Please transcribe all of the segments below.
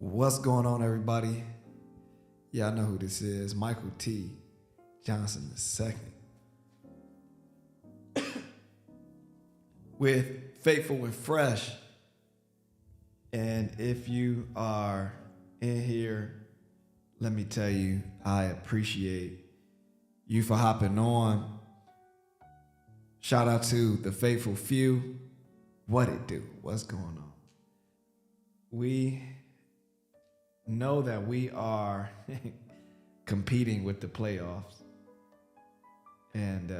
What's going on, everybody? Yeah, I know who this is. Michael T. Johnson II with Faithful and Fresh. And if you are in here, let me tell you, I appreciate you for hopping on. Shout out to the faithful few. What it do? What's going on? We know that we are competing with the playoffs. And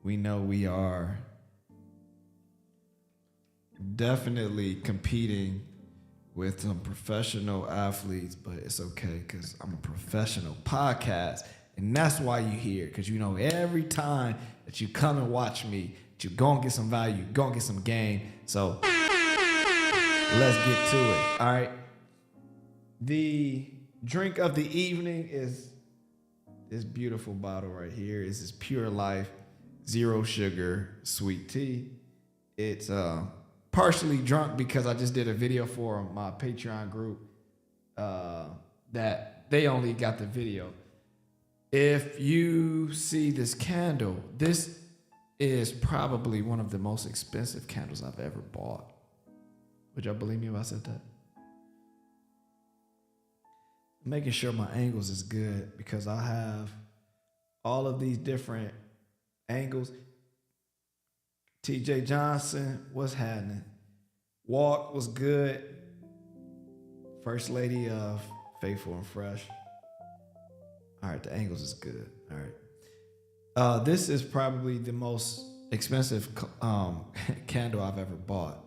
we know we are definitely competing with some professional athletes, but it's okay because I'm a professional podcast. And that's why you're here, because you know every time that you come and watch me, that you're going to get some value, you're going to get some game. So let's get to it, all right? The drink of the evening is this beautiful bottle right here. This is Pure Life Zero Sugar Sweet Tea. It's partially drunk because I just did a video for my Patreon group that they only got the video. If you see this candle, this is probably one of the most expensive candles I've ever bought. Would y'all believe me if I said that? Making sure my angles is good because I have all of these different angles. TJ Johnson, what's happening? Walk was good. First lady of Faithful and Fresh. All right, the angles is good. All This is probably the most expensive candle I've ever bought.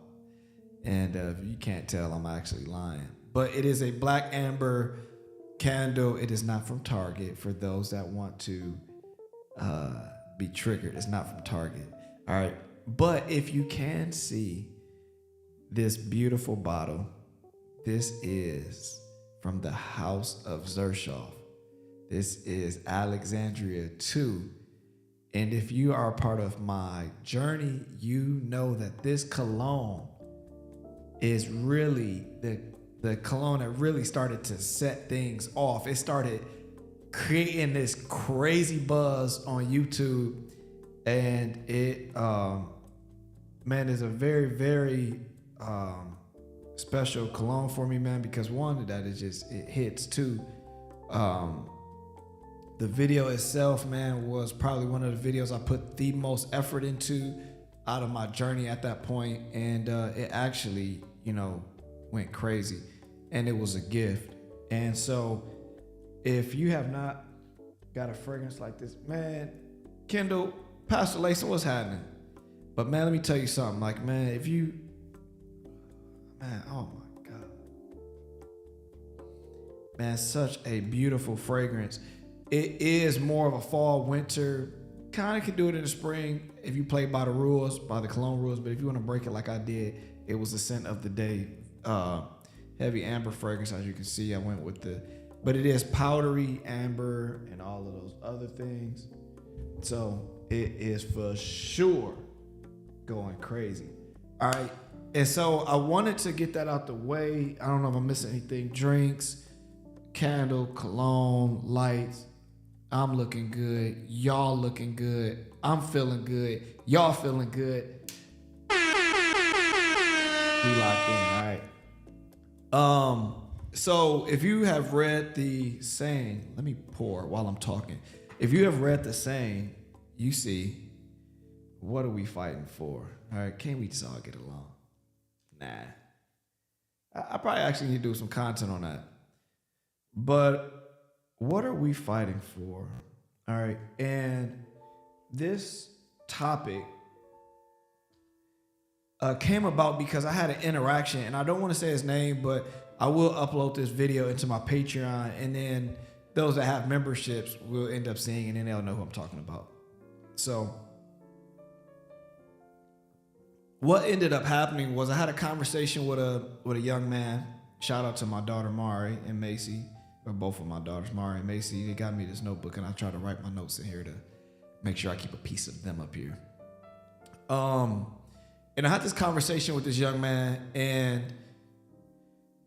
And if you can't tell, I'm actually lying. But it is a black amber candle. It is not from Target. For those that want to be triggered, it's not from Target. All right. But if you can see this beautiful bottle, this is from the House of Xershoff. This is Alexandria 2. And if you are a part of my journey, you know that this cologne is really the cologne that really started to set things off. It started creating this crazy buzz on YouTube, and it man is a very, very special cologne for me, man, because one, that is just, it hits. Two, the video itself, man, was probably one of the videos I put the most effort into out of my journey at that point, and it actually, went crazy, and it was a gift. And so if you have not got a fragrance like this, man, Kendall, Pastor Layson, what's happening? But man, let me tell you something. Like, man, if you, man, oh my God, man, such a beautiful fragrance. It is more of a fall, winter, kind of can do it in the spring if you play by the rules, by the cologne rules. But if you want to break it like I did, it was the scent of the day. Heavy amber fragrance, as you can see. I went with but it is powdery amber and all of those other things. So it is for sure going crazy. All right. And so I wanted to get that out the way. I don't know if I'm missing anything. Drinks, candle, cologne, lights. I'm looking good. Y'all looking good. I'm feeling good. Y'all feeling good. We locked in. All right. So if you have read the saying, let me pour while I'm talking. If you have read the saying, you see, what are we fighting for? All right, can't we just all get along? Nah. I probably actually need to do some content on that. But what are we fighting for? All right, and this topic came about because I had an interaction, and I don't want to say his name, but I will upload this video into my Patreon, and then those that have memberships will end up seeing, and then they'll know who I'm talking about. So what ended up happening was I had a conversation with a young man. Shout out to my daughter Mari and Macy, or both of my daughters, Mari and Macy. They got me this notebook, and I try to write my notes in here to make sure I keep a piece of them up here. And I had this conversation with this young man, and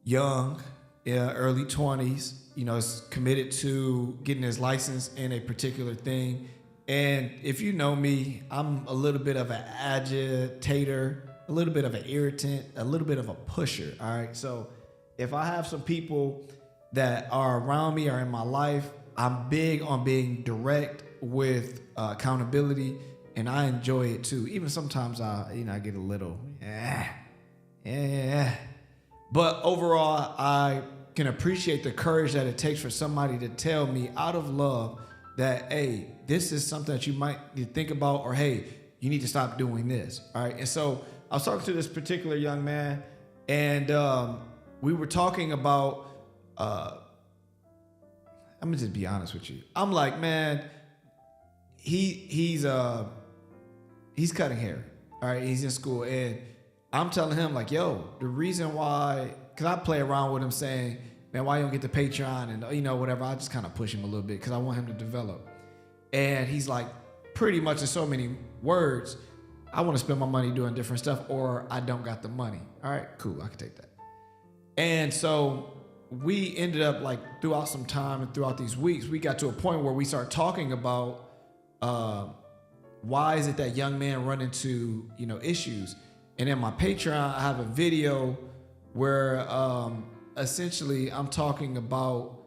young, early 20s, is committed to getting his license in a particular thing. And if you know me, I'm a little bit of an agitator, a little bit of an irritant, a little bit of a pusher, all right? So if I have some people that are around me or in my life, I'm big on being direct with accountability, and I enjoy it too. Even sometimes I get a little, But overall, I can appreciate the courage that it takes for somebody to tell me out of love that, hey, this is something that you might need to think about, or hey, you need to stop doing this. All right. And so I was talking to this particular young man, and we were talking about, I'm gonna just be honest with you. I'm like, man, he's cutting hair. All right. He's in school, and I'm telling him, like, yo, the reason why, because I play around with him saying, man, why you don't get the Patreon and, whatever. I just kind of push him a little bit because I want him to develop. And he's like, pretty much in so many words, I want to spend my money doing different stuff, or I don't got the money. All right, cool, I can take that. And so we ended up, like, throughout some time and throughout these weeks, we got to a point where we started talking about why is it that young men run into, issues. And in my Patreon, I have a video where essentially I'm talking about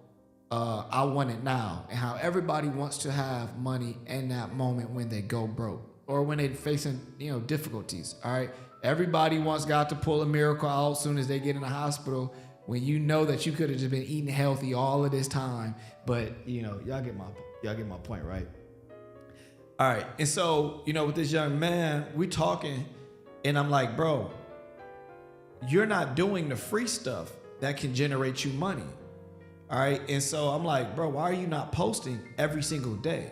I want it now, and how everybody wants to have money in that moment when they go broke or when they're facing, difficulties. All right. Everybody wants God to pull a miracle out as soon as they get in the hospital, when you know that you could have just been eating healthy all of this time. But y'all get my point, right? All right. And so, with this young man, we talking, and I'm like, bro, you're not doing the free stuff that can generate you money. All right. And so I'm like, bro, why are you not posting every single day?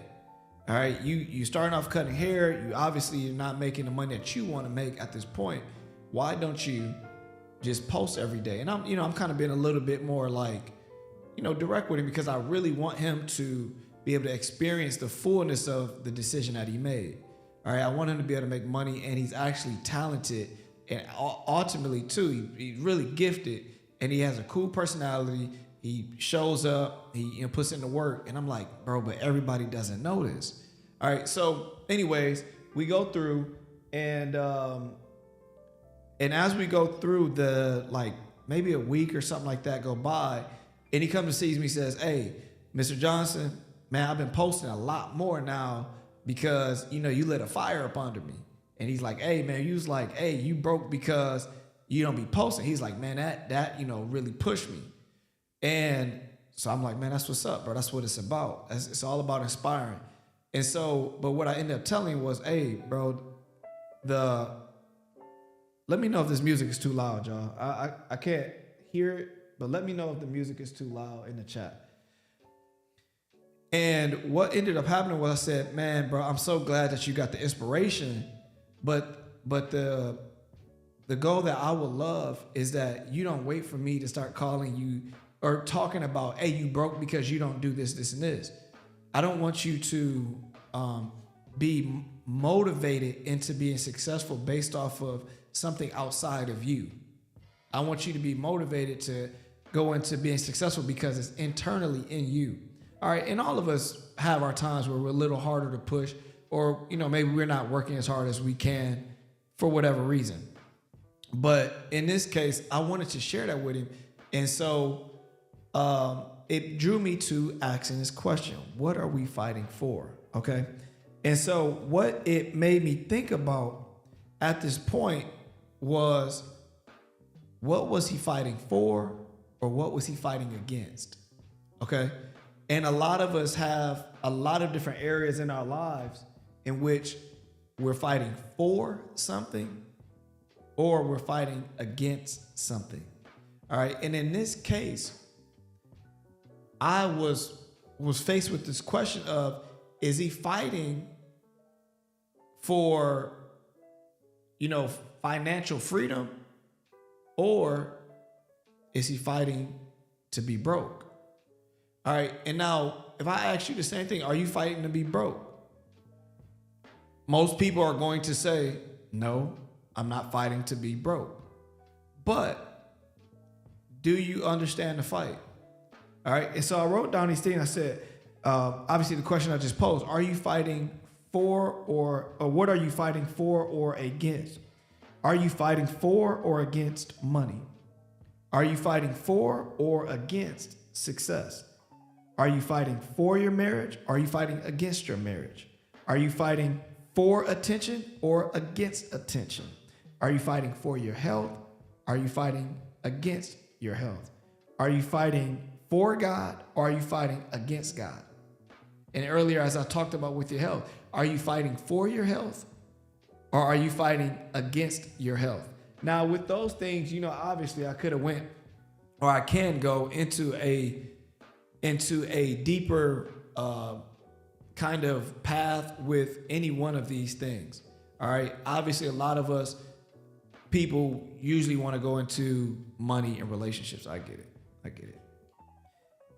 All right. You starting off cutting hair. You obviously you're not making the money that you want to make at this point. Why don't you just post every day? And I'm kind of being a little bit more like, direct with him, because I really want him to be able to experience the fullness of the decision that he made. All right. I want him to be able to make money, and he's actually talented, and ultimately too, he's really gifted, and he has a cool personality. He shows up, he puts in the work, and I'm like, bro, but everybody doesn't know this. All right. So anyways, we go through, and as we go through, the like maybe a week or something like that go by, and he comes and sees me, says, hey, Mr. Johnson, man, I've been posting a lot more now because, you lit a fire up under me. And he's like, hey, man, you broke because you don't be posting. He's like, man, that really pushed me. And so I'm like, man, that's what's up, bro. That's what it's about. It's all about inspiring. And so, but what I ended up telling him was, hey, bro, let me know if this music is too loud, y'all. I can't hear it, but let me know if the music is too loud in the chat. And what ended up happening was I said, man, bro, I'm so glad that you got the inspiration, but the goal that I would love is that you don't wait for me to start calling you or talking about, hey, you broke because you don't do this, and this. I don't want you to be motivated into being successful based off of something outside of you. I want you to be motivated to go into being successful because it's internally in you. All right. And all of us have our times where we're a little harder to push, or, maybe we're not working as hard as we can for whatever reason. But in this case, I wanted to share that with him. And so it drew me to asking this question: what are we fighting for? Okay. And so what it made me think about at this point was, what was he fighting for, or what was he fighting against? Okay. And a lot of us have a lot of different areas in our lives in which we're fighting for something or we're fighting against something. All right. And in this case, I was faced with this question of, is he fighting for, financial freedom, or is he fighting to be broke? All right. And now, if I ask you the same thing, are you fighting to be broke? Most people are going to say, no, I'm not fighting to be broke. But do you understand the fight? All right. And so I wrote down these things. I said, obviously the question I just posed, are you fighting for, or what are you fighting for or against? Are you fighting for or against money? Are you fighting for or against success? Are you fighting for your marriage? Are you fighting against your marriage? Are you fighting for attention or against attention? Are you fighting for your health? Are you fighting against your health? Are you fighting for God, or are you fighting against God? And earlier, as I talked about with your health, are you fighting for your health, or are you fighting against your health? Now, with those things, obviously I could have went, or I can go into a deeper kind of path with any one of these things. All right. Obviously, a lot of us people usually want to go into money and relationships. I get it.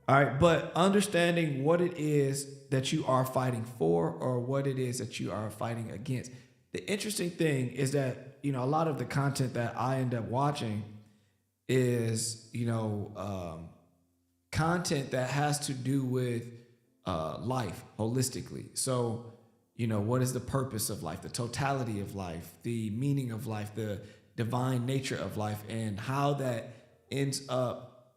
All right. But understanding what it is that you are fighting for, or what it is that you are fighting against. The interesting thing is that, a lot of the content that I end up watching is, content that has to do with life holistically. So, what is the purpose of life, the totality of life, the meaning of life, the divine nature of life, and how that ends up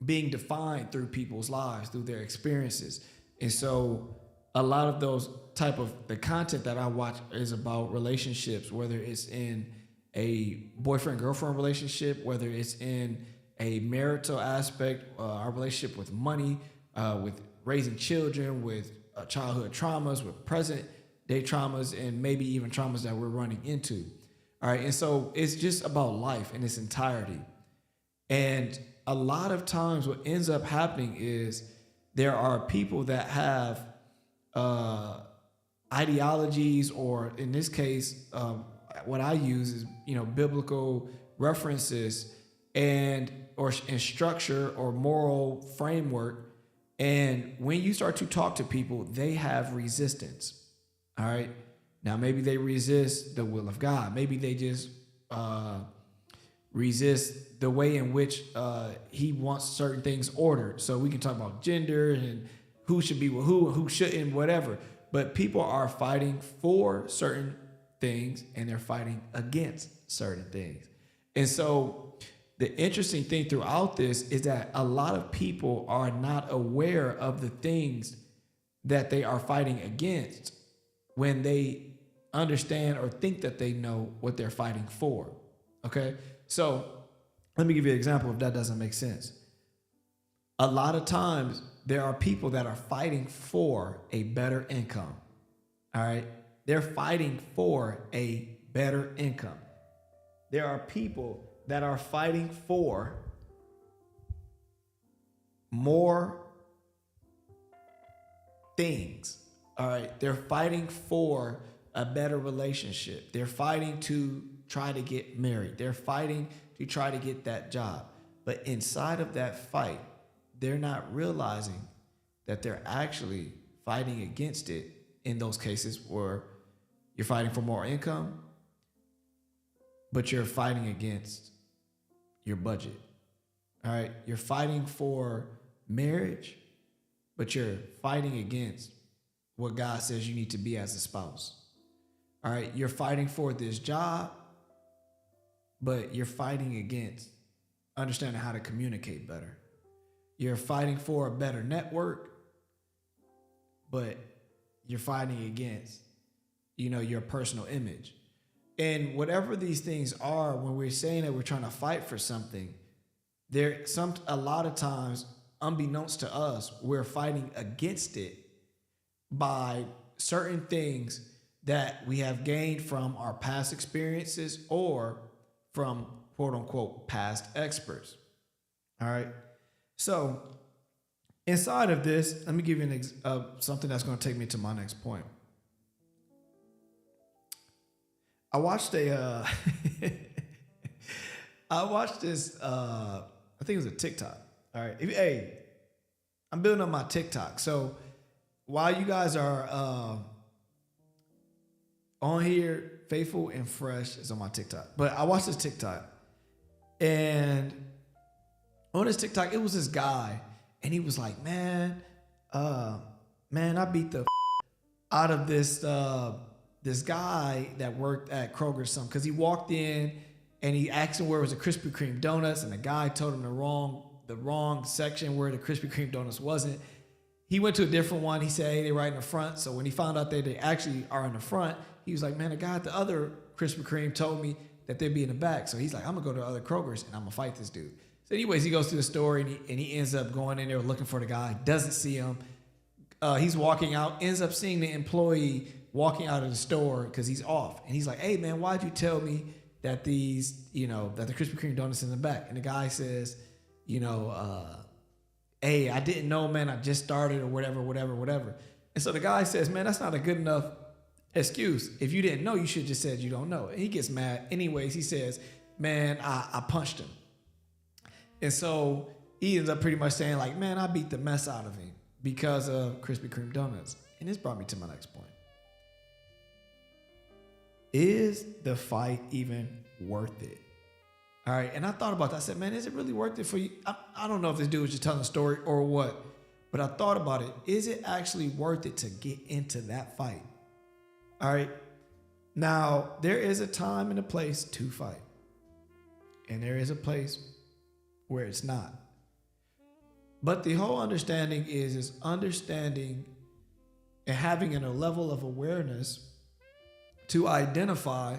being defined through people's lives, through their experiences. And so a lot of those type of the content that I watch is about relationships, whether it's in a boyfriend-girlfriend relationship, whether it's in a marital aspect, our relationship with money, with raising children, with childhood traumas, with present day traumas, and maybe even traumas that we're running into. All right. And so it's just about life in its entirety. And a lot of times what ends up happening is there are people that have ideologies, or in this case, what I use is, biblical references and structure or moral framework. And when you start to talk to people, they have resistance. All right. Now, maybe they resist the will of God. Maybe they just resist the way in which he wants certain things ordered. So we can talk about gender and who should be with who and who shouldn't, whatever. But people are fighting for certain things and they're fighting against certain things. And so the interesting thing throughout this is that a lot of people are not aware of the things that they are fighting against when they understand or think that they know what they're fighting for. Okay? So let me give you an example if that doesn't make sense. A lot of times there are people that are fighting for a better income. All right? They're fighting for a better income. There are people that are fighting for more things. All right. They're fighting for a better relationship. They're fighting to try to get married. They're fighting to try to get that job. But inside of that fight, they're not realizing that they're actually fighting against it in those cases where you're fighting for more income, but you're fighting against your budget. All right. You're fighting for marriage, but you're fighting against what God says you need to be as a spouse. All right. You're fighting for this job, but you're fighting against understanding how to communicate better. You're fighting for a better network, but you're fighting against, your personal image. And whatever these things are, when we're saying that we're trying to fight for something, a lot of times, unbeknownst to us, we're fighting against it by certain things that we have gained from our past experiences or from quote unquote past experts. All right. So inside of this, let me give you something that's going to take me to my next point. I watched this, I think it was a TikTok. All right. Hey, I'm building up my TikTok. So while you guys are on here, Faithful and Fresh is on my TikTok. But I watched this TikTok. And on this TikTok, it was this guy. And he was like, man, I beat the out of this guy that worked at Kroger or something, because he walked in and he asked him where was the Krispy Kreme donuts, and the guy told him the wrong section where the Krispy Kreme donuts wasn't. He went to a different one. He said, hey, they're right in the front. So when he found out that they actually are in the front, he was like, man, the guy at the other Krispy Kreme told me that they'd be in the back. So he's like, I'm gonna go to other Kroger's and I'm gonna fight this dude. So anyways, he goes to the store and he ends up going in there looking for the guy, doesn't see him. He's walking out, ends up seeing the employee walking out of the store because he's off. And he's like, hey, man, why'd you tell me that that the Krispy Kreme donuts in the back? And the guy says, hey, I didn't know, man. I just started or whatever. And so the guy says, man, that's not a good enough excuse. If you didn't know, you should have just said you don't know. And he gets mad. Anyways, he says, man, I punched him. And so he ends up pretty much saying like, man, I beat the mess out of him because of Krispy Kreme donuts. And this brought me to my next point. Is the fight even worth it? All right. And I thought about that. I said, man, is it really worth it for you? I don't know if this dude was just telling a story or what, but I thought about it. Is it actually worth it to get into that fight? All right. Now, there is a time and a place to fight. And there is a place where it's not. But the whole understanding is understanding and having a level of awareness to identify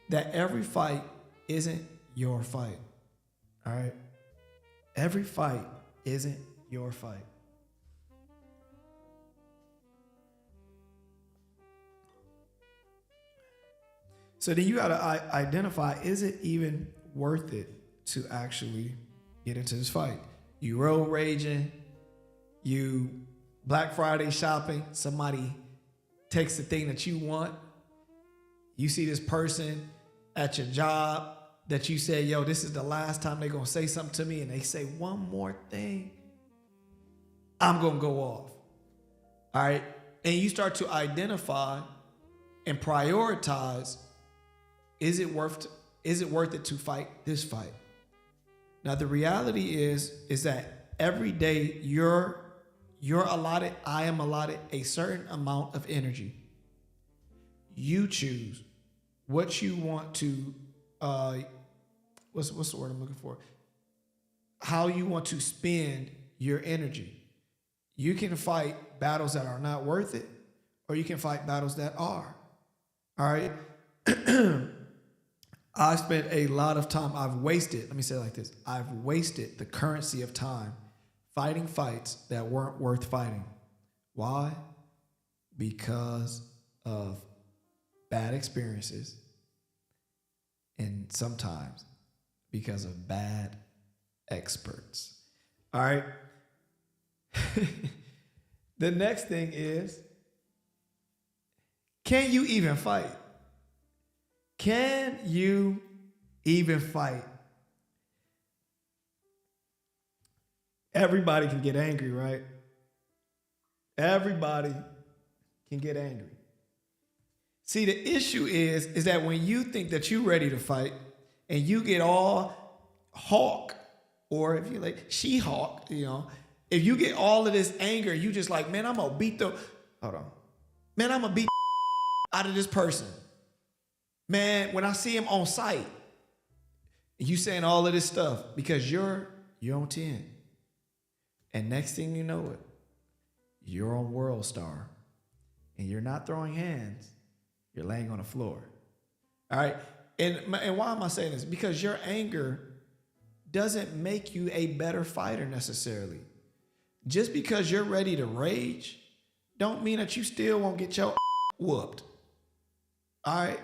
that every fight isn't your fight. All right? Every fight isn't your fight. So then you got to identify, is it even worth it to actually get into this fight? You road raging, you Black Friday shopping, somebody takes the thing that you want. You see this person at your job that you say, yo, this is the last time they're going to say something to me, and they say one more thing, I'm going to go off. All right? And you start to identify and prioritize, is it worth it to fight this fight? Now, the reality is that every day I am allotted a certain amount of energy. You choose what you want to, what's the word I'm looking for? How you want to spend your energy. You can fight battles that are not worth it, or you can fight battles that are. All right? I spent a lot of time, let me say it like this. I've wasted the currency of time fighting fights that weren't worth fighting. Why? Because of bad experiences, and sometimes because of bad experts. All right? The next thing is, can you even fight? Can you even fight? Everybody can get angry, right? Everybody can get angry. See, the issue is that when you think that you're ready to fight and you get all hawk, or if you like She-Hulk, if you get all of this anger, you just like, man, I'm gonna beat I'm gonna beat out of this person. Man, when I see him on sight, you saying all of this stuff because you're on 10. And next thing you know it, you're on World Star. And you're not throwing hands, you're laying on the floor. All right? And why am I saying this? Because your anger doesn't make you a better fighter necessarily. Just because you're ready to rage, don't mean that you still won't get your whooped. All right?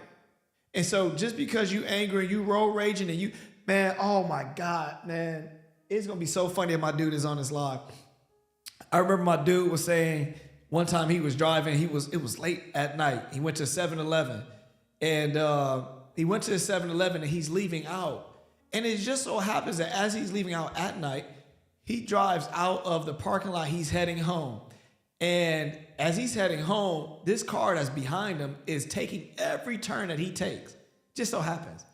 And so just because you angry and you road raging and man, oh my God, man, it's going to be so funny if my dude is on this live. I remember my dude was saying one time he was driving, it was late at night. He went to 7-Eleven and he went to the 7-Eleven and he's leaving out. And it just so happens that as he's leaving out at night, he drives out of the parking lot, he's heading home. And as he's heading home, this car that's behind him is taking every turn that he takes. Just so happens.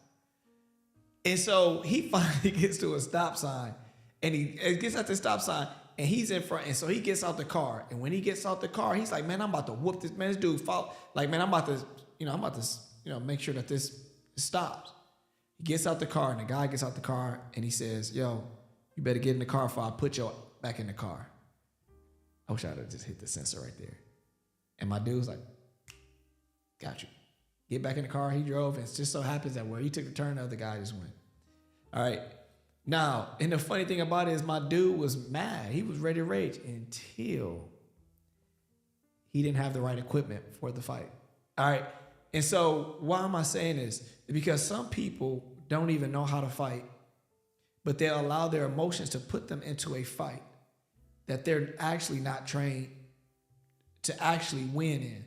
And so he finally gets to a stop sign, and he gets at the stop sign, and he's in front. And so he gets out the car. And when he gets out the car, he's like, man, I'm about to whoop this. Man, this dude fall. Like, man, I'm about to make sure that this stops. He gets out the car, and the guy gets out the car, and he says, yo, you better get in the car before I put you back in the car. I wish I'd have just hit the sensor right there. And my dude was like, got you. Get back in the car. He drove. And it just so happens that where he took the turn, the other guy just went. All right. Now, and the funny thing about it is my dude was mad. He was ready to rage until he didn't have the right equipment for the fight. All right. And so why am I saying this? Because some people don't even know how to fight, but they'll allow their emotions to put them into a fight that they're actually not trained to actually win in.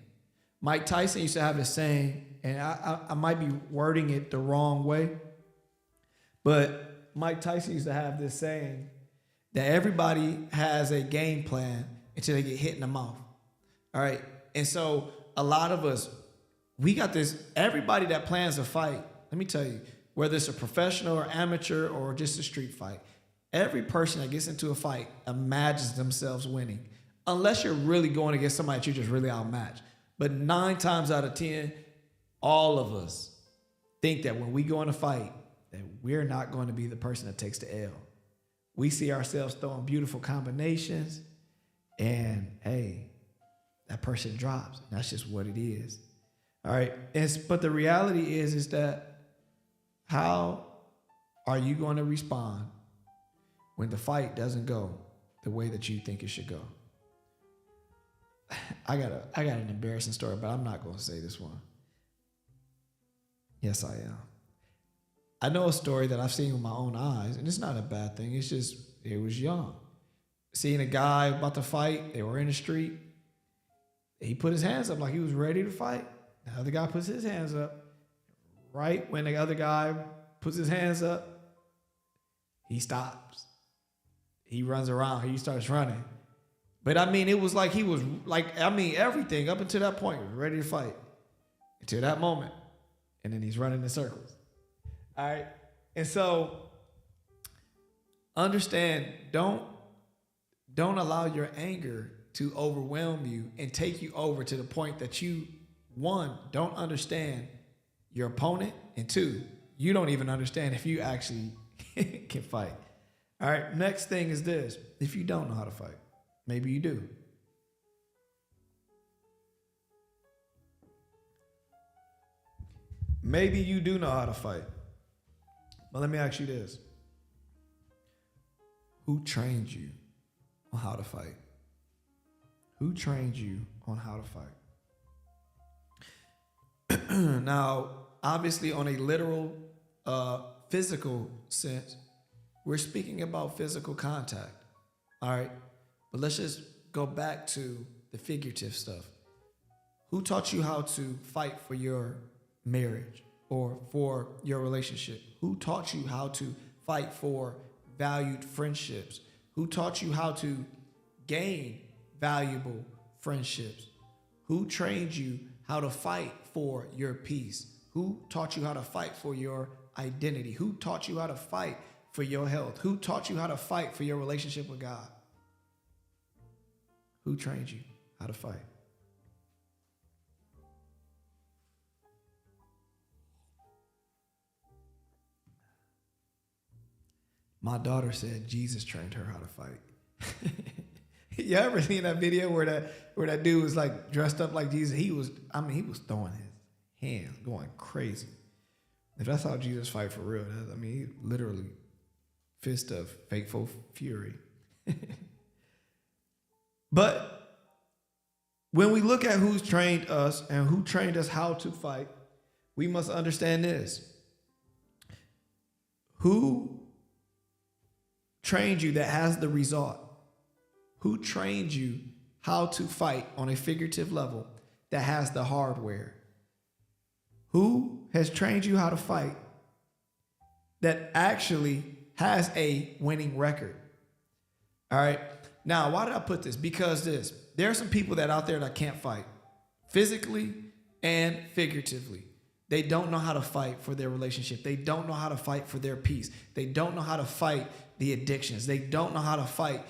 Mike Tyson used to have this saying, and I might be wording it the wrong way, but Mike Tyson used to have this saying that everybody has a game plan until they get hit in the mouth. All right. And so a lot of us, we got this, everybody that plans a fight, let me tell you, whether it's a professional or amateur or just a street fight, every person that gets into a fight imagines themselves winning. Unless you're really going against somebody that you're just really outmatched. But 9 times out of 10, all of us think that when we go in a fight, that we're not going to be the person that takes the L. We see ourselves throwing beautiful combinations, and hey, that person drops. That's just what it is. All right. But the reality is that how are you going to respond when the fight doesn't go the way that you think it should go? I got an embarrassing story, but I'm not going to say this one. Yes, I am. I know a story that I've seen with my own eyes, and it's not a bad thing. It's just, it was young. Seeing a guy about to fight, they were in the street. He put his hands up like he was ready to fight. The other guy puts his hands up. Right when the other guy puts his hands up, he stops. He runs around. He starts running. But I mean, it was like he was like, I mean, everything up until that point was ready to fight. Until that moment. And then he's running in circles. All right. And so understand, don't allow your anger to overwhelm you and take you over to the point that you, one, don't understand your opponent, and two, you don't even understand if you actually can fight. All right, next thing is this. If you don't know how to fight, maybe you do. Maybe you do know how to fight. But let me ask you this. Who trained you on how to fight? Who trained you on how to fight? Now, obviously, on a literal, physical sense, we're speaking about physical contact. All right. But let's just go back to the figurative stuff. Who taught you how to fight for your marriage or for your relationship? Who taught you how to fight for valued friendships? Who taught you how to gain valuable friendships? Who trained you how to fight for your peace? Who taught you how to fight for your identity? Who taught you how to fight for your health? Who taught you how to fight for your relationship with God? Who trained you how to fight? My daughter said Jesus trained her how to fight. You ever seen that video where that dude was like dressed up like Jesus? He was throwing his hands, going crazy. If that's how Jesus fight for real, he literally fist of fateful fury. But when we look at who's trained us and who trained us how to fight, we must understand this. Who trained you that has the result? Who trained you how to fight on a figurative level that has the hardware? Who has trained you how to fight that actually has a winning record? All right. Now, why did I put this? Because there are some people that out there that can't fight physically and figuratively. They don't know how to fight for their relationship. They don't know how to fight for their peace. They don't know how to fight the addictions. They don't know how to fight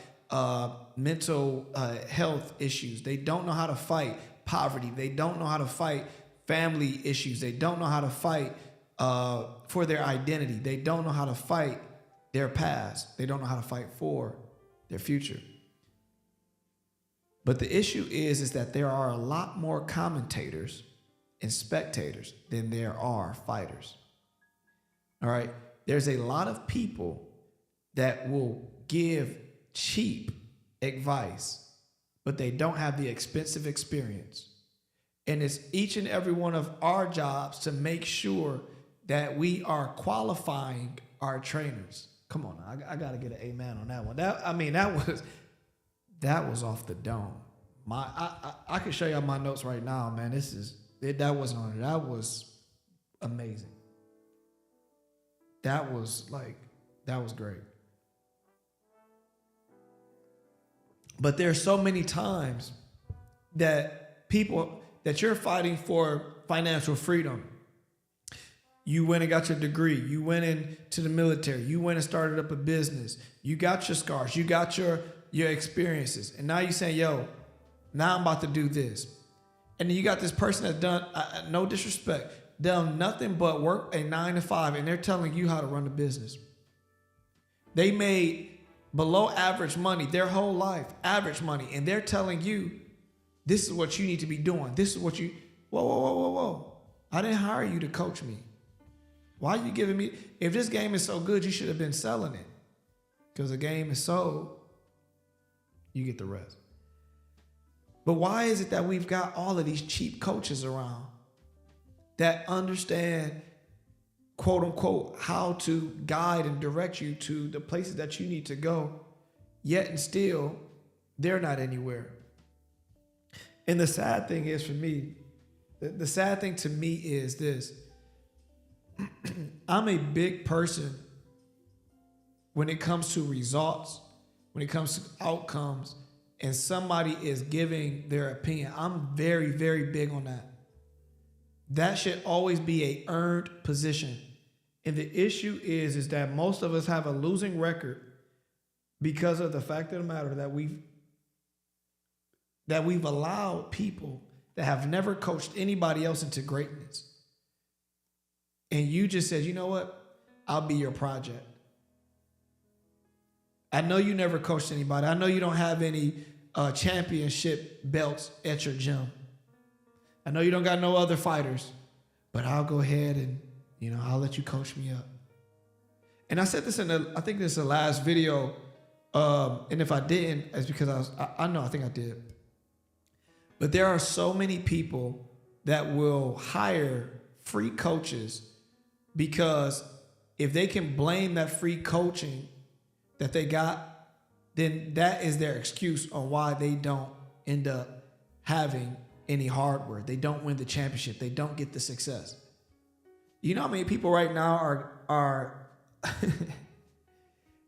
mental health issues. They don't know how to fight poverty. They don't know how to fight family issues. They don't know how to fight for their identity. They don't know how to fight their past. They don't know how to fight for their future. But the issue is that there are a lot more commentators and spectators than there are fighters. All right. There's a lot of people that will give cheap advice, but they don't have the expensive experience. And it's each and every one of our jobs to make sure that we are qualifying our trainers. Come on, I got to get an amen on that one. That was off the dome. I can show y'all my notes right now, man. That wasn't on it. That was amazing. That was great. But there's so many times that you're fighting for financial freedom. You went and got your degree. You went into the military. You went and started up a business. You got your scars. You got your experiences. And now you're saying, yo, now I'm about to do this. And then you got this person that's done, no disrespect, done nothing but work a 9 to 5, and they're telling you how to run the business. They made below average money their whole life, average money, and they're telling you, this is what you need to be doing. This is what you, whoa. I didn't hire you to coach me. Why are you giving me, if this game is so good, you should have been selling it. Because the game is sold, you get the rest. But why is it that we've got all of these cheap coaches around that understand quote unquote, how to guide and direct you to the places that you need to go, yet and still they're not anywhere. And the sad thing is for me, the sad thing to me is this. I'm a big person when it comes to results, when it comes to outcomes, and somebody is giving their opinion. I'm very, very big on that. That should always be a earned position. And the issue is that most of us have a losing record because of the fact of the matter that we've allowed people that have never coached anybody else into greatness. And you just said, you know what? I'll be your project. I know you never coached anybody. I know you don't have any championship belts at your gym. I know you don't got no other fighters, but I'll go ahead and, I'll let you coach me up. And I said this I think this is the last video. And if I didn't, it's because I think I did. But there are so many people that will hire free coaches because if they can blame that free coaching that they got, then that is their excuse on why they don't end up having any hard work. They don't win the championship. They don't get the success. You know how many people right now are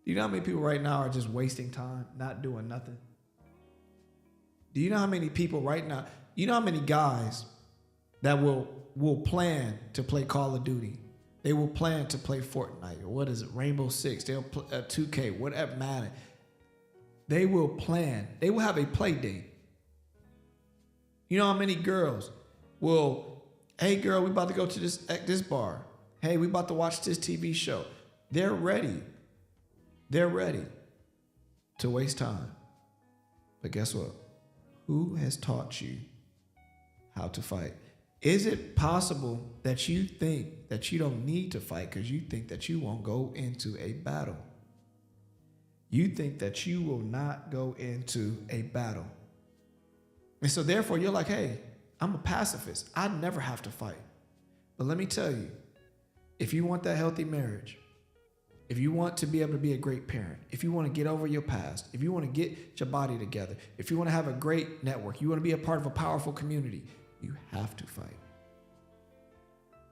you know how many people right now are just wasting time, not doing nothing? Do you know how many people right now, you know how many guys that will plan to play Call of Duty? They will plan to play Fortnite, or what is it, Rainbow Six, they'll play 2K, whatever matter. They will plan. They will have a play date. You know how many girls will, hey girl, we about to go to this bar. Hey, we about to watch this TV show. They're ready. They're ready to waste time. But guess what? Who has taught you how to fight? Is it possible that you think that you don't need to fight because you think that you won't go into a battle? You think that you will not go into a battle. And so therefore you're like, hey, I'm a pacifist. I never have to fight. But let me tell you, if you want that healthy marriage, if you want to be able to be a great parent, if you want to get over your past, if you want to get your body together, if you want to have a great network, you want to be a part of a powerful community, you have to fight.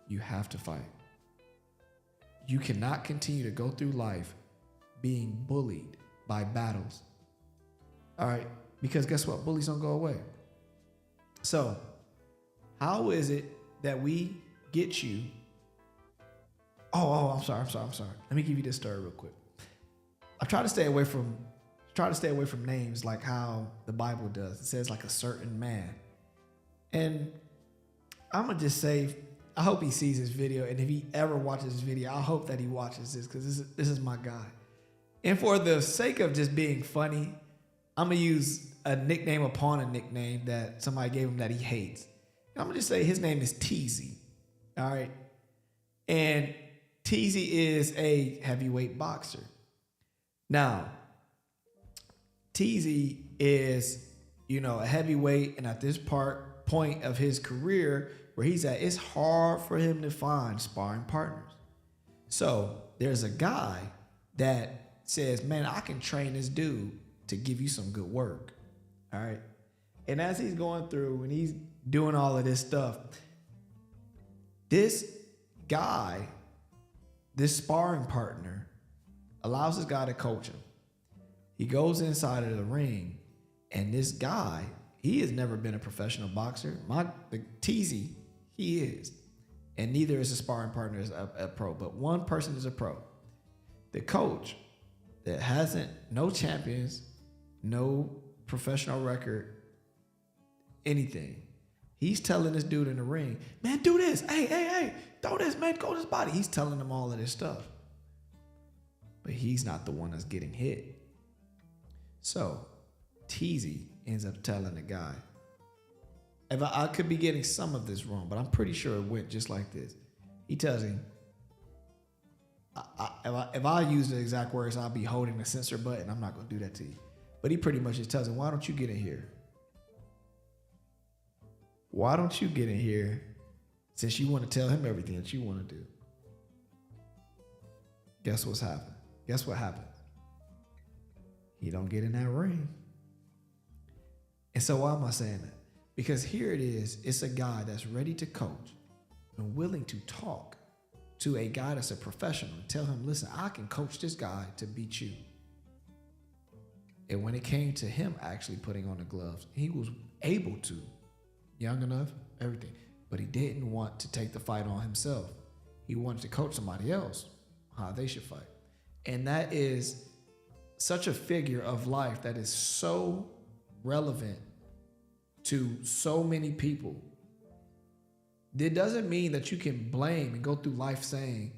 You have to fight. You cannot continue to go through life being bullied by battles. All right? Because guess what? Bullies don't go away. So, how is it that we get you? I'm sorry. Let me give you this story real quick. I try to stay away from names like how the Bible does. It says like a certain man. And I'm going to just say, I hope he sees this video. And if he ever watches this video, I hope that he watches this because this is my guy. And for the sake of just being funny, I'm going to use a nickname upon a nickname that somebody gave him that he hates. And I'm going to just say his name is Teasy. All right. And Teasy is a heavyweight boxer. Now, Teasy is, a heavyweight, and at this point of his career where he's at, it's hard for him to find sparring partners. So there's a guy that says, man, I can train this dude to give you some good work. All right. And as he's going through and he's doing all of this stuff, this guy, this sparring partner, allows this guy to coach him. He goes inside of the ring, and this guy, he has never been a professional boxer. The Teasy, he is. And neither is a sparring partner is a pro, but one person is a pro. The coach that hasn't, no champions, no professional record, anything. He's telling this dude in the ring, man, do this. Hey, throw this, man, go to his body. He's telling him all of this stuff. But he's not the one that's getting hit. So Teasy ends up telling the guy, if I could be getting some of this wrong, but I'm pretty sure it went just like this. He tells him, if I use the exact words, I'll be holding the censor button. I'm not going to do that to you. But he pretty much just tells him, why don't you get in here? Why don't you get in here since you want to tell him everything that you want to do? guess what's happened? Guess what happened? He don't get in that ring. And so why am I saying that? Because here it is. It's a guy that's ready to coach and willing to talk to a guy that's a professional and tell him, listen, I can coach this guy to beat you. And when it came to him actually putting on the gloves, he was able to, young enough, everything. But he didn't want to take the fight on himself. He wanted to coach somebody else how they should fight. And that is such a figure of life that is so relevant to so many people. It doesn't mean that you can blame and go through life saying,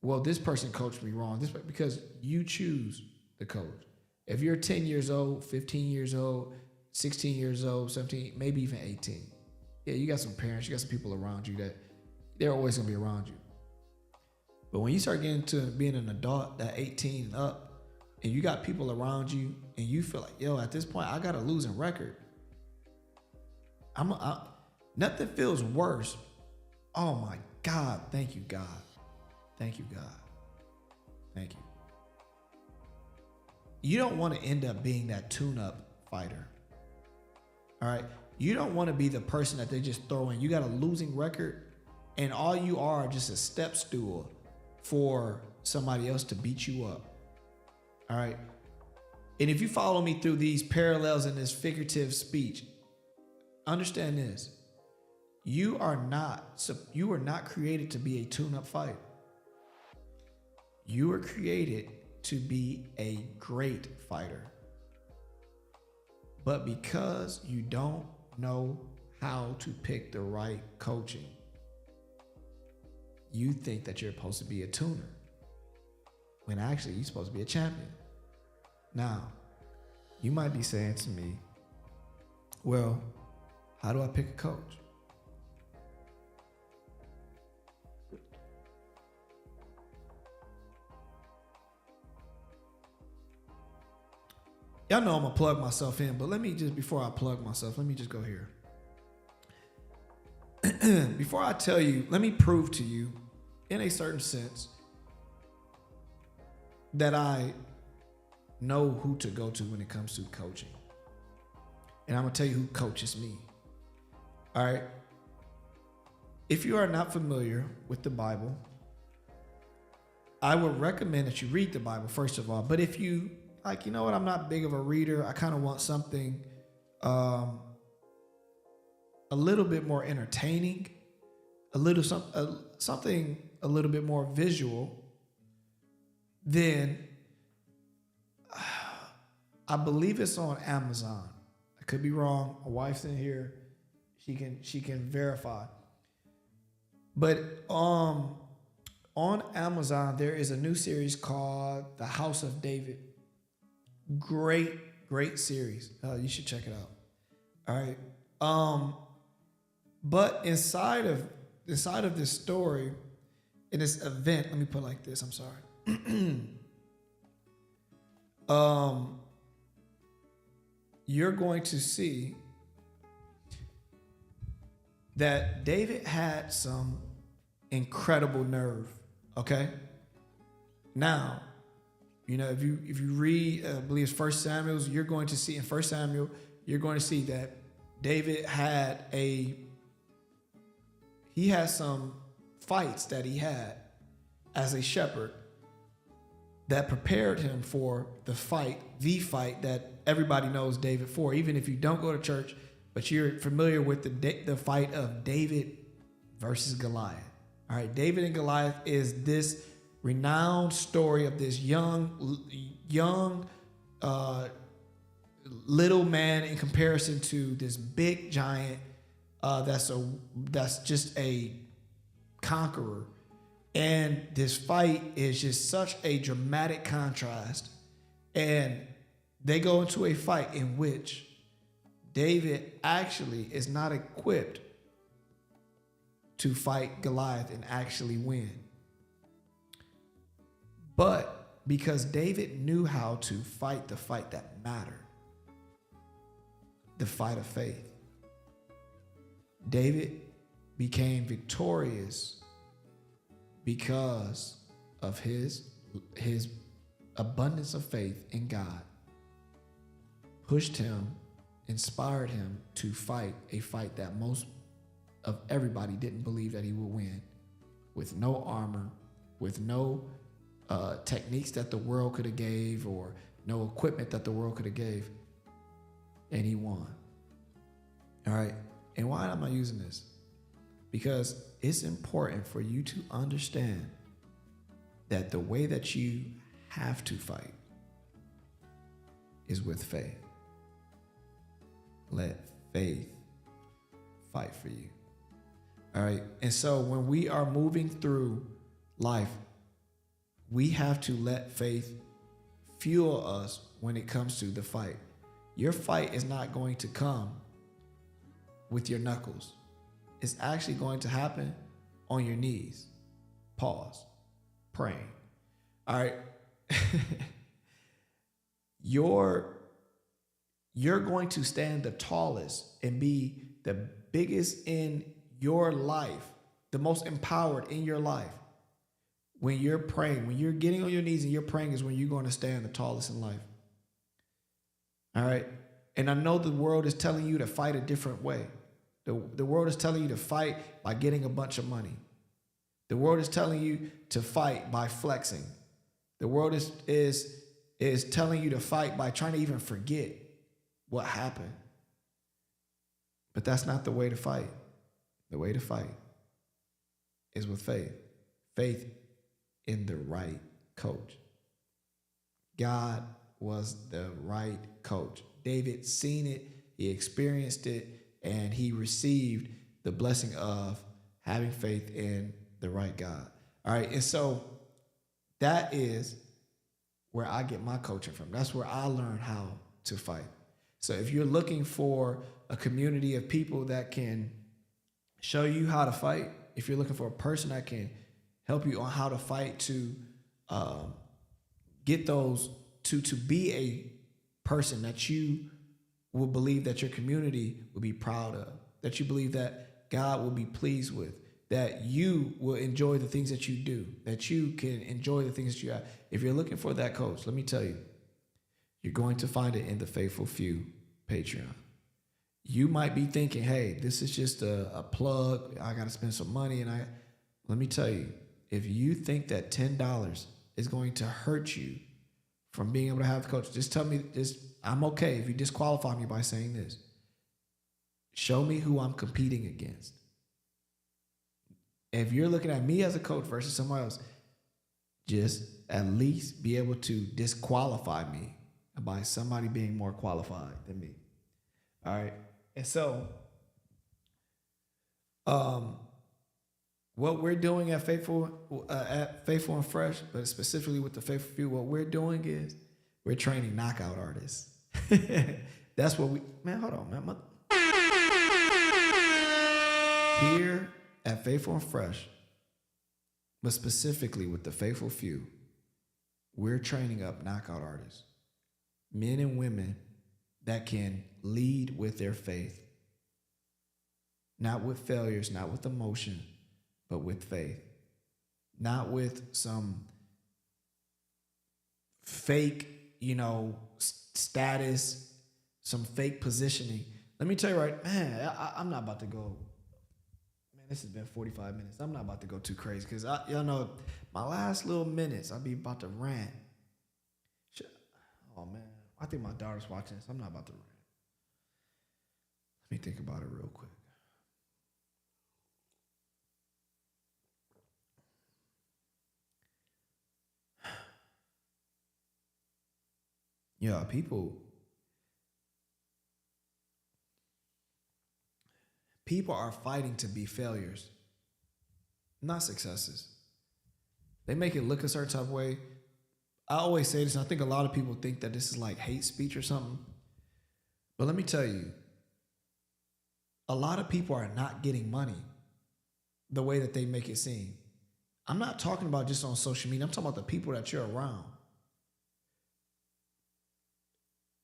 well, this person coached me wrong. Because you choose the coach. If you're 10 years old, 15 years old, 16 years old, 17, maybe even 18. Yeah, you got some parents, you got some people around you that they're always gonna be around you. But when you start getting to being an adult, that 18 and up, and you got people around you, and you feel like, yo, at this point, I got a losing record. Nothing feels worse. Oh my God, thank you, God. Thank you, God. Thank you. You don't want to end up being that tune-up fighter. All right? You don't want to be the person that they just throw in. You got a losing record, and all you are just a step stool for somebody else to beat you up. All right? And if you follow me through these parallels in this figurative speech, understand this. You are not created to be a tune-up fighter. You were created to be a great fighter. But because you don't know how to pick the right coaching, you think that you're supposed to be a tuner, when actually you're supposed to be a champion. Now, you might be saying to me, well, how do I pick a coach? Y'all know I'm gonna plug myself in, but before I plug myself, let me just go here. Before I tell you, let me prove to you, in a certain sense, that I know who to go to when it comes to coaching. And I'm gonna tell you who coaches me. All right. If you are not familiar with the Bible, I would recommend that you read the Bible, first of all. But if you, you know what, I'm not big of a reader. I kind of want something a little bit more entertaining, something a little bit more visual, then I believe it's on Amazon. I could be wrong. My wife's in here. She can verify. But on Amazon, there is a new series called The House of David. Great series. You should check it out. All right. But inside of this story, in this event, let me put it like this. I'm sorry. You're going to see that David had some incredible nerve. Okay. Now, you know, if you read, I believe it's 1 Samuel, you're going to see in 1 Samuel, you're going to see that David had some fights that he had as a shepherd that prepared him for the fight that everybody knows David for. Even if you don't go to church, but you're familiar with the fight of David versus Goliath. All right, David and Goliath is this renowned story of this young little man in comparison to this big giant that's just a conqueror. And this fight is just such a dramatic contrast. And they go into a fight in which David actually is not equipped to fight Goliath and actually win. But because David knew how to fight the fight that mattered, the fight of faith, David became victorious because of his his abundance of faith in God pushed him, inspired him to fight a fight that most of everybody didn't believe that he would win, with no armor, with no techniques that the world could have gave, or no equipment that the world could have gave, and he won. All right. And why am I using this? Because it's important for you to understand that the way that you have to fight is with faith. Let faith fight for you. All right. And so when we are moving through life, we have to let faith fuel us when it comes to the fight. Your fight is not going to come with your knuckles. It's actually going to happen on your knees. Pause. Praying. All right. You're going to stand the tallest and be the biggest in your life, the most empowered in your life. When you're praying, when you're getting on your knees and you're praying, is when you're going to stand the tallest in life. All right. And I know the world is telling you to fight a different way. The world is telling you to fight by getting a bunch of money. The world is telling you to fight by flexing. The world is telling you to fight by trying to even forget what happened. But that's not the way to fight. The way to fight is with faith. Faith in the right coach. God was the right coach. David seen it, he experienced it, and he received the blessing of having faith in the right God. All right, and so that is where I get my coaching from. That's where I learn how to fight. So if you're looking for a community of people that can show you how to fight, if you're looking for a person that can help you on how to fight to get those, to be a person that you will believe that your community will be proud of, that you believe that God will be pleased with, that you will enjoy the things that you do, that you can enjoy the things that you have. If you're looking for that coach, let me tell you, you're going to find it in the Faithful Few Patreon. You might be thinking, hey, this is just a plug. I got to spend some money. And let me tell you, if you think that $10 is going to hurt you from being able to have the coach, just tell me this. I'm okay if you disqualify me by saying this. Show me who I'm competing against. If you're looking at me as a coach versus someone else, just at least be able to disqualify me by somebody being more qualified than me. All right. And so, what we're doing at Faithful and Fresh, but specifically with the Faithful Few, what we're doing is we're training knockout artists. That's what man, hold on, man. Here at Faithful and Fresh, but specifically with the Faithful Few, we're training up knockout artists, men and women that can lead with their faith, not with failures, not with emotion, but with faith, not with some fake, status, some fake positioning. Let me tell you right, man, I'm not about to go. Man, this has been 45 minutes. I'm not about to go too crazy because y'all know my last little minutes, I'll be about to rant. Oh man, I think my daughter's watching this. I'm not about to rant. Let me think about it real quick. Yeah, people are fighting to be failures, not successes. They make it look a certain type of way. I always say this, and I think a lot of people think that this is like hate speech or something. But let me tell you, a lot of people are not getting money the way that they make it seem. I'm not talking about just on social media. I'm talking about the people that you're around.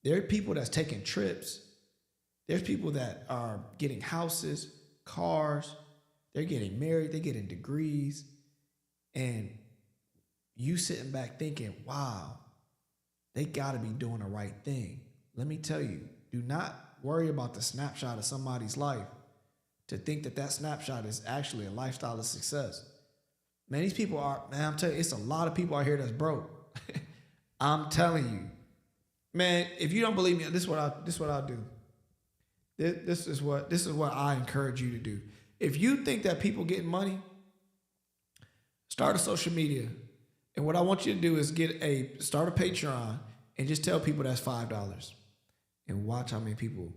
There are people that's taking trips. There's people that are getting houses, cars. They're getting married. They're getting degrees. And you sitting back thinking, wow, they got to be doing the right thing. Let me tell you, do not worry about the snapshot of somebody's life to think that that snapshot is actually a lifestyle of success. Man, these people are, man, I'm telling you, it's a lot of people out here that's broke. I'm telling you. Man, if you don't believe me, this is what I'll do. This is what I encourage you to do. If you think that people getting money, start a social media. And what I want you to do is start a Patreon and just tell people that's $5 and watch how many people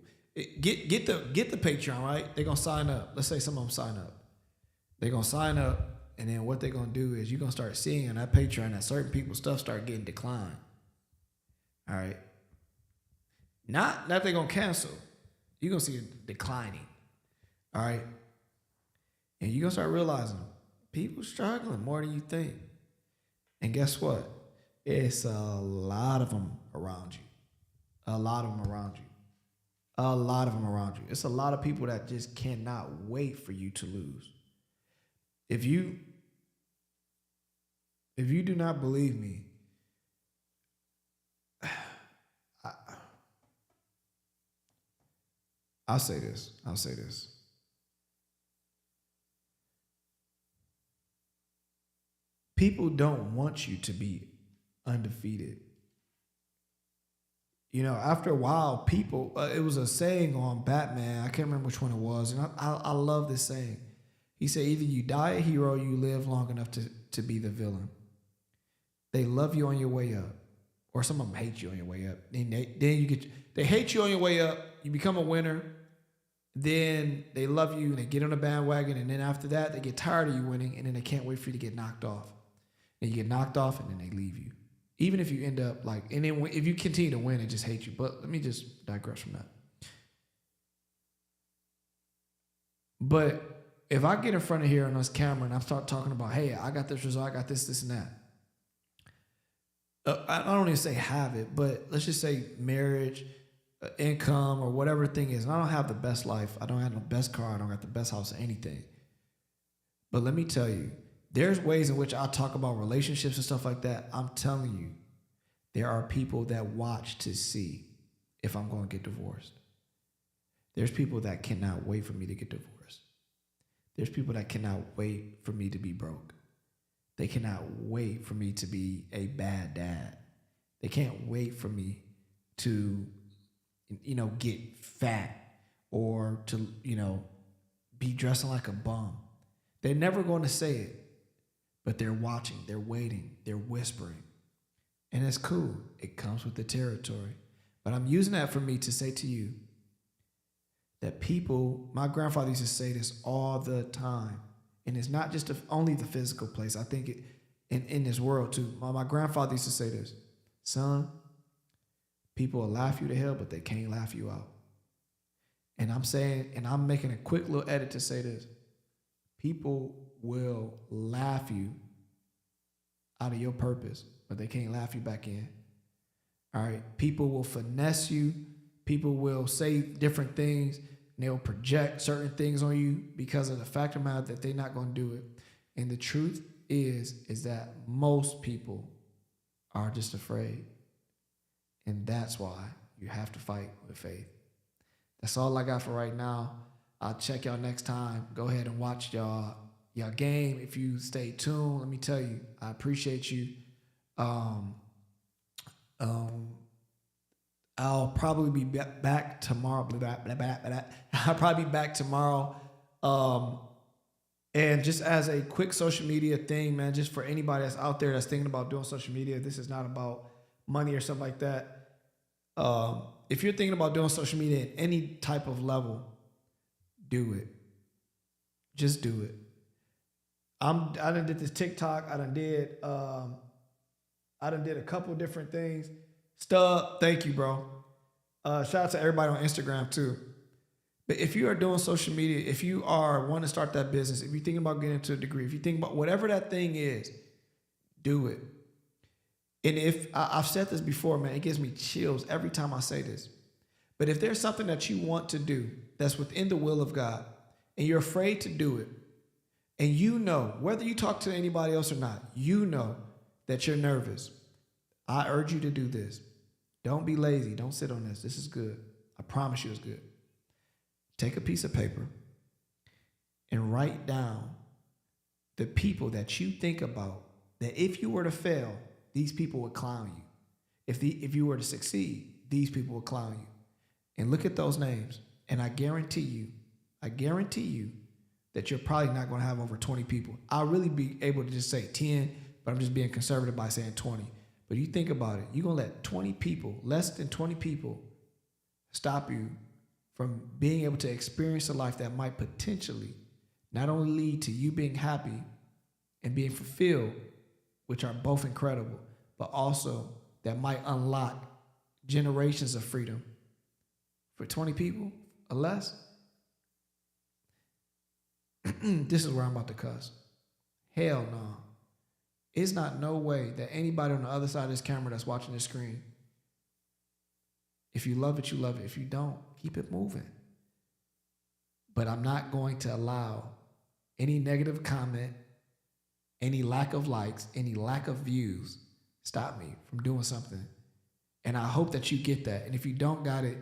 get the Patreon, right? They're gonna sign up. Let's say some of them sign up. They're gonna sign up, and then what they're gonna do is you're gonna start seeing on that Patreon that certain people's stuff start getting declined. All right. Not that they're gonna cancel. You're gonna see it declining. All right. And you're gonna start realizing people struggling more than you think. And guess what? It's a lot of them around you. A lot of them around you. A lot of them around you. It's a lot of people that just cannot wait for you to lose. If you do not believe me, I'll say this. People don't want you to be undefeated. You know, after a while, people, it was a saying on Batman. I can't remember which one it was. And I love this saying. He said, either you die a hero or you live long enough to be the villain. They love you on your way up. Or some of them hate you on your way up. They hate you on your way up. You become a winner. Then they love you and they get on the bandwagon. And then after that, they get tired of you winning. And then they can't wait for you to get knocked off. And you get knocked off and then they leave you. Even if you end up and then if you continue to win, they just hate you. But let me just digress from that. But if I get in front of here on this camera and I start talking about, hey, I got this result, I got this and that. I don't even say have it, but let's just say marriage, income, or whatever thing is. And I don't have the best life. I don't have the best car. I don't got the best house or anything. But let me tell you, there's ways in which I talk about relationships and stuff like that. I'm telling you, there are people that watch to see if I'm going to get divorced. There's people that cannot wait for me to get divorced. There's people that cannot wait for me to be broke. They cannot wait for me to be a bad dad. They can't wait for me to, get fat or to, be dressing like a bum. They're never going to say it. But they're watching, they're waiting, they're whispering. And it's cool. It comes with the territory. But I'm using that for me to say to you that people, my grandfather used to say this all the time. And it's not just only the physical place. I think it in this world too. My grandfather used to say this, son, people will laugh you to hell, but they can't laugh you out. And I'm making a quick little edit to say this. People will laugh you out of your purpose, but they can't laugh you back in. All right. People will finesse you. People will say different things. And they'll project certain things on you because of the fact of the matter that they're not going to do it. And the truth is that most people are just afraid. And that's why you have to fight with faith. That's all I got for right now. I'll check y'all next time. Go ahead and watch y'all game. If you stay tuned, let me tell you, I appreciate you. I'll probably be back tomorrow. I'll probably be back tomorrow. And just as a quick social media thing, man, just for anybody that's out there that's thinking about doing social media, this is not about money or something like that. If you're thinking about doing social media at any type of level, do it. Just do it. I done did this TikTok. I done did a couple different things. Stub, thank you, bro. Shout out to everybody on Instagram too. But if you are doing social media, if you are wanting to start that business, if you're thinking about getting into a degree, if you think about whatever that thing is, do it. And if I've said this before, man, it gives me chills every time I say this. But if there's something that you want to do that's within the will of God and you're afraid to do it, and you know, whether you talk to anybody else or not, you know that you're nervous, I urge you to do this. Don't be lazy. Don't sit on this. This is good. I promise you it's good. Take a piece of paper and write down the people that you think about that if you were to fail, these people would clown you. If you were to succeed, these people would clown you. And look at those names. And I guarantee you that you're probably not going to have over 20 people. I'll really be able to just say 10, but I'm just being conservative by saying 20. But you think about it, you're going to let 20 people, less than 20 people, stop you from being able to experience a life that might potentially not only lead to you being happy and being fulfilled, which are both incredible, but also that might unlock generations of freedom for 20 people or less. This is where I'm about to cuss. Hell no. It's not no way that anybody on the other side of this camera that's watching this screen, if you love it, you love it. If you don't, keep it moving. But I'm not going to allow any negative comment, any lack of likes, any lack of views stop me from doing something. And I hope that you get that. And if you don't got it,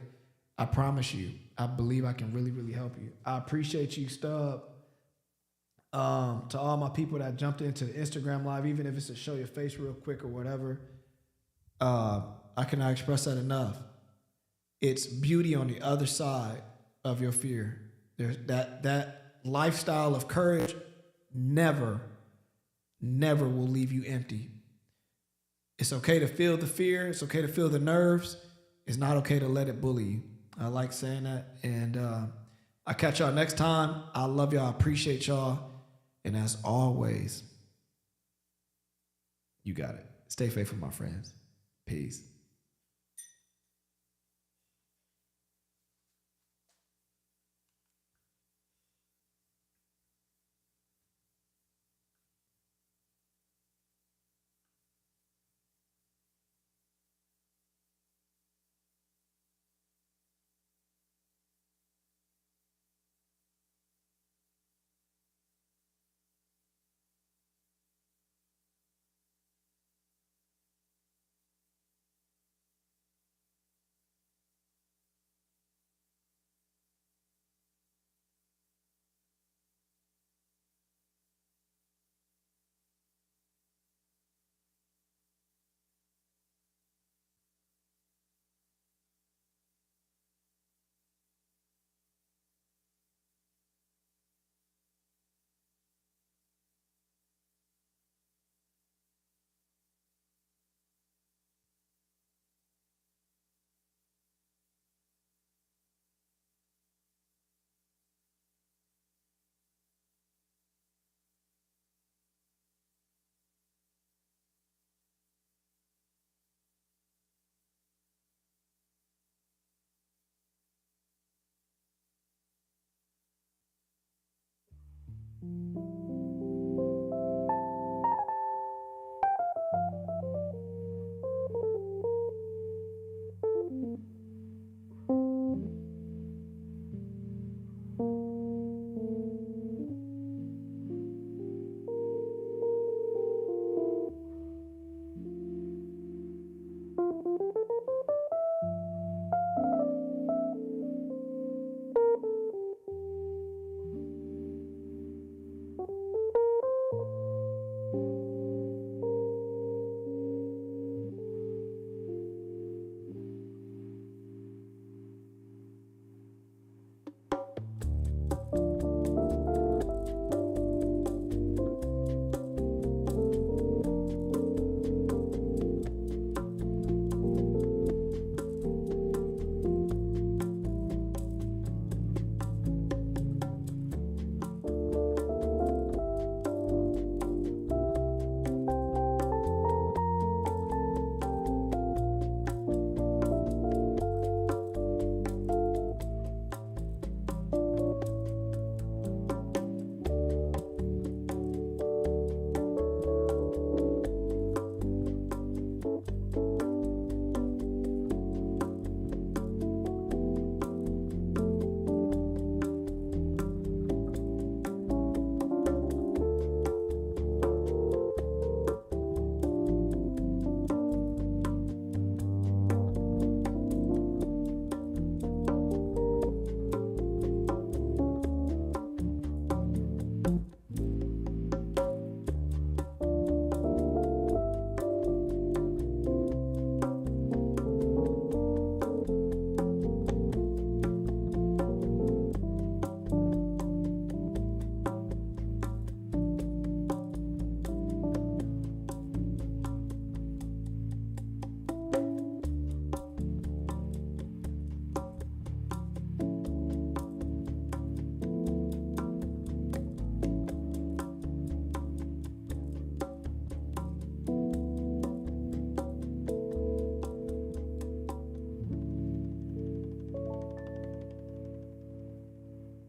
I promise you, I believe I can really, really help you. I appreciate you, Stub. To all my people that jumped into the Instagram live, even if it's to show your face real quick or whatever, I cannot express that enough. It's beauty on the other side of your fear. There's that lifestyle of courage never will leave you empty. It's okay to feel the fear. It's okay to feel the nerves. It's not okay to let it bully you. I like saying that. And I'll catch y'all next time. I love y'all. I appreciate y'all. And as always, you got it. Stay faithful, my friends. Peace.